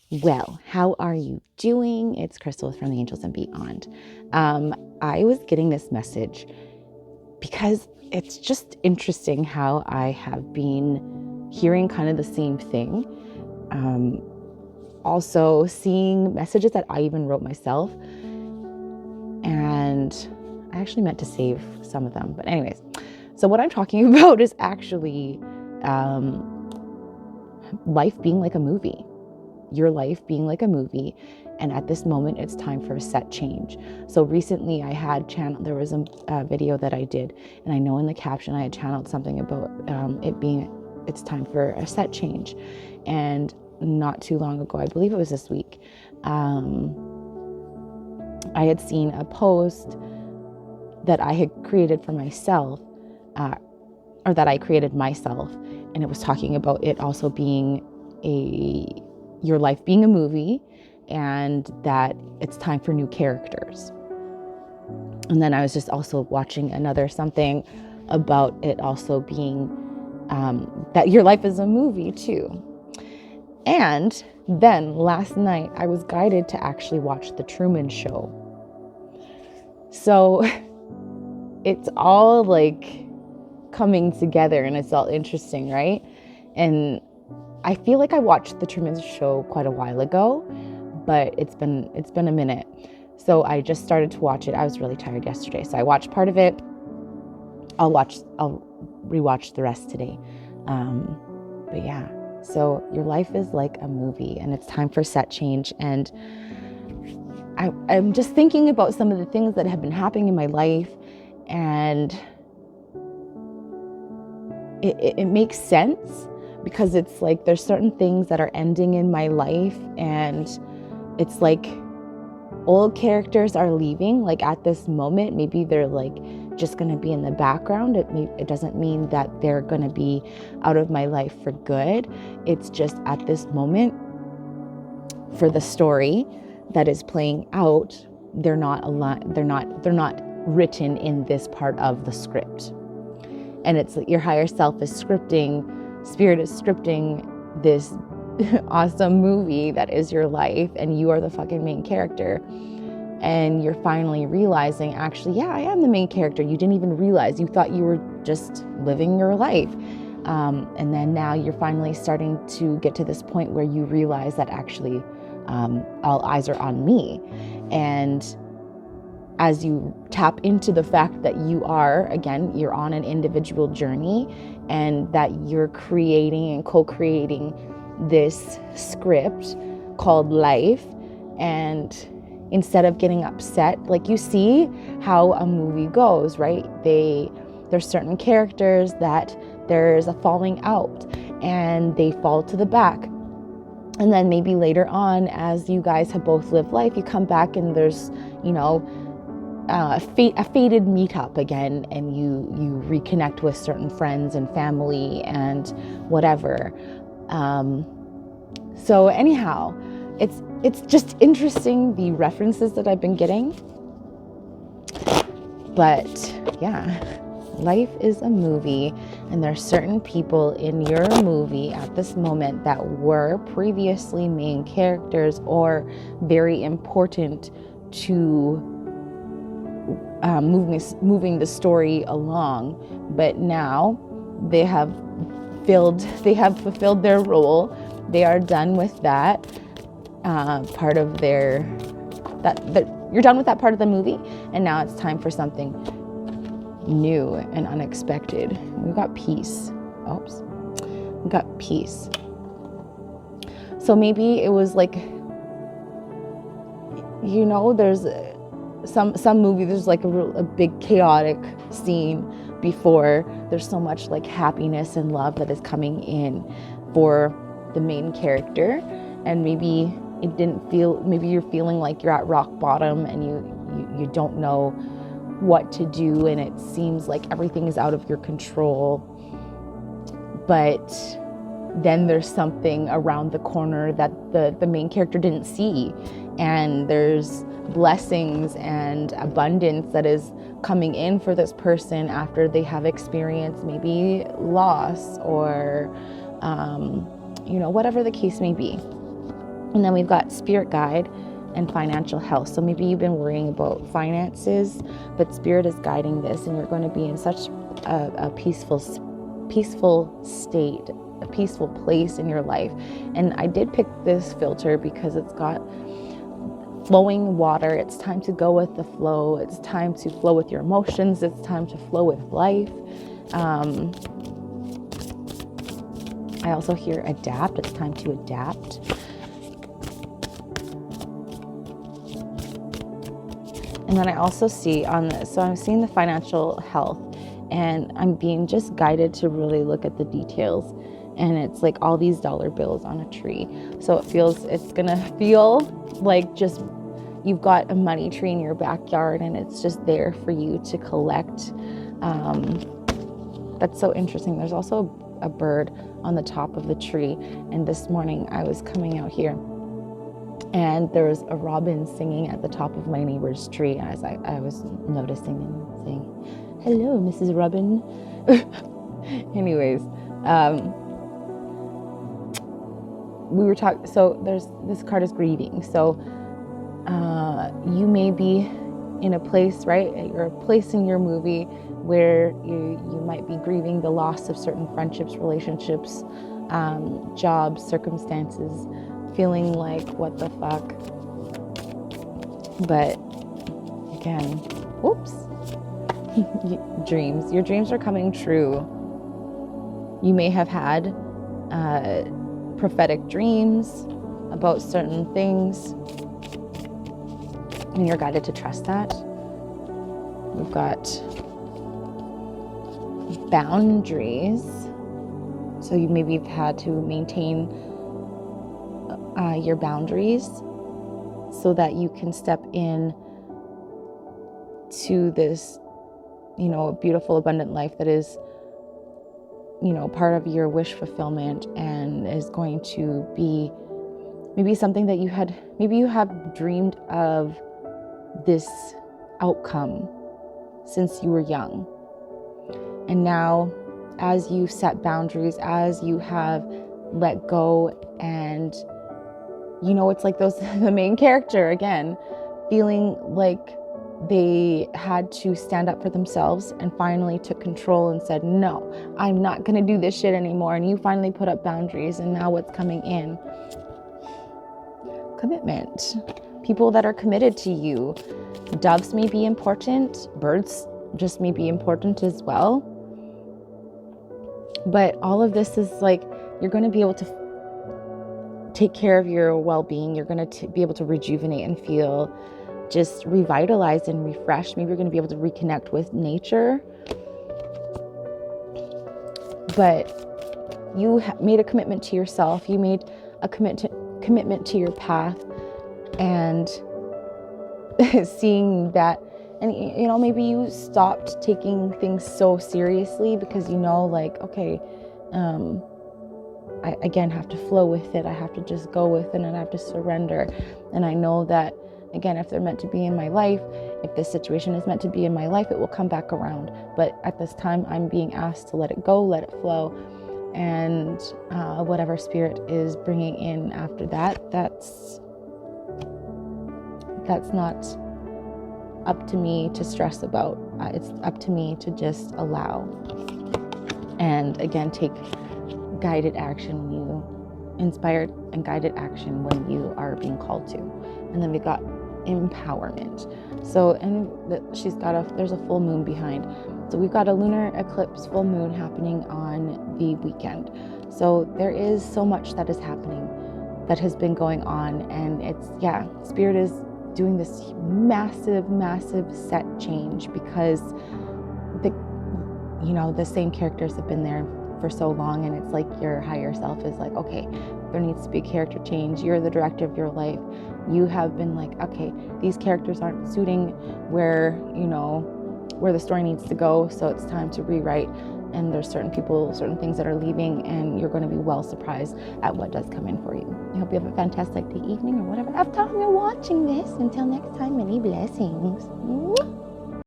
Well, how are you doing? It's Crystal from the Angels and Beyond. I was getting this message because it's just interesting how I have been hearing kind of the same thing. Also, seeing messages that I even wrote myself. And I actually meant to save some of them. But, anyways, so what I'm talking about is actually life being like a movie. Your life being like a movie, and at this moment it's time for a set change. So recently I had there was a video that I did, and I know in the caption I had channeled something about it's time for a set change. And not too long ago, I believe it was this week, I had seen a post that I had created for myself, or that I created myself, and it was talking about it also being your life being a movie, and that it's time for new characters. And then I was just also watching another something about it also being that your life is a movie too. And then last night I was guided to actually watch The Truman Show. So it's all like coming together, and it's all interesting, right? And I feel like I watched The Truman Show quite a while ago, but it's been a minute. So I just started to watch it. I was really tired yesterday, so I watched part of it. I'll rewatch the rest today. But yeah, so your life is like a movie, and it's time for set change. And I'm just thinking about some of the things that have been happening in my life, and it makes sense, because it's like there's certain things that are ending in my life, and it's like old characters are leaving. Like at this moment, maybe they're like just going to be in the background. It doesn't mean that they're going to be out of my life for good. It's just at this moment, for the story that is playing out, they're not written in this part of the script. And it's like your higher self is scripting, spirit is scripting this awesome movie that is your life, and you are the fucking main character. And you're finally realizing, actually, yeah, I am the main character. You didn't even realize. You thought you were just living your life. And then now you're finally starting to get to this point where you realize that actually all eyes are on me. And as you tap into the fact that you're on an individual journey, and that you're creating and co-creating this script called life. And instead of getting upset, like you see how a movie goes, right? There's certain characters that there's a falling out, and they fall to the back. And then maybe later on, as you guys have both lived life, you come back and there's, a fated meetup again, and you reconnect with certain friends and family and whatever. So anyhow, it's just interesting, the references that I've been getting. But yeah, life is a movie, and there are certain people in your movie at this moment that were previously main characters or very important to moving the story along, but now they have fulfilled their role. They are done with that part of you're done with that part of the movie, and now it's time for something new and unexpected. We've got peace. We got peace. So maybe it was like, there's some movie, there's like a big chaotic scene before there's so much like happiness and love that is coming in for the main character. And maybe maybe you're feeling like you're at rock bottom, and you don't know what to do, and it seems like everything is out of your control. But then there's something around the corner that the main character didn't see, and there's blessings and abundance that is coming in for this person after they have experienced maybe loss or whatever the case may be. And then we've got spirit guide and financial health. So maybe you've been worrying about finances, but spirit is guiding this, and you're going to be in such a peaceful state, a peaceful place in your life. And I did pick this filter because it's got flowing water. It's time to go with the flow. It's time to flow with your emotions. It's time to flow with life. I also hear adapt. It's time to adapt. And then I also see on this, so I'm seeing the financial health, and I'm being just guided to really look at the details. And it's like all these dollar bills on a tree. So it's gonna feel like just you've got a money tree in your backyard, and it's just there for you to collect. That's so interesting. There's also a bird on the top of the tree. And this morning I was coming out here, and there was a robin singing at the top of my neighbor's tree as I was noticing and saying, "Hello, Mrs. Robin." Anyways, we were talking, so this card is grieving. So you may be in a place, right? You're a place in your movie where you might be grieving the loss of certain friendships, relationships, jobs, circumstances, feeling like, what the fuck? But again, whoops, dreams. Your dreams are coming true. You may have had prophetic dreams about certain things, and you're guided to trust that. We've got boundaries. So you maybe have had to maintain your boundaries so that you can step in to this, beautiful, abundant life that is, part of your wish fulfillment, and is going to be maybe something that you have dreamed of this outcome since you were young. And now, as you set boundaries, as you have let go, and it's like the main character again, feeling like they had to stand up for themselves and finally took control and said, "No, I'm not going to do this shit anymore." And you finally put up boundaries, and now what's coming in? Commitment. People that are committed to you. Doves may be important. Birds just may be important as well. But all of this is like, you're going to be able to take care of your well-being. You're going to be able to rejuvenate and feel just revitalized and refreshed. Maybe you're going to be able to reconnect with nature. But you made a commitment to yourself. You made a commitment to your path, and seeing that. And, maybe you stopped taking things so seriously because, okay, I, again, have to flow with it. I have to just go with it, and I have to surrender. And I know that, again, if they're meant to be in my life, if this situation is meant to be in my life, it will come back around. But at this time, I'm being asked to let it go, let it flow. And whatever spirit is bringing in after that, that's not up to me to stress about. It's up to me to just allow. And again, take guided action when you inspired and guided action when you are being called to. And then we got empowerment. So, and there's a full moon behind. So we've got a lunar eclipse full moon happening on the weekend. So there is so much that is happening, that has been going on. And Spirit is doing this massive set change, because the same characters have been there for so long, and it's like your higher self is like, okay, there needs to be a character change. You're the director of your life. You have been like, okay, these characters aren't suiting where the story needs to go, so it's time to rewrite. And there's certain people, certain things that are leaving, and you're going to be well surprised at what does come in for you. I hope you have a fantastic day, evening, or whatever time you're watching this. Until next time, many blessings.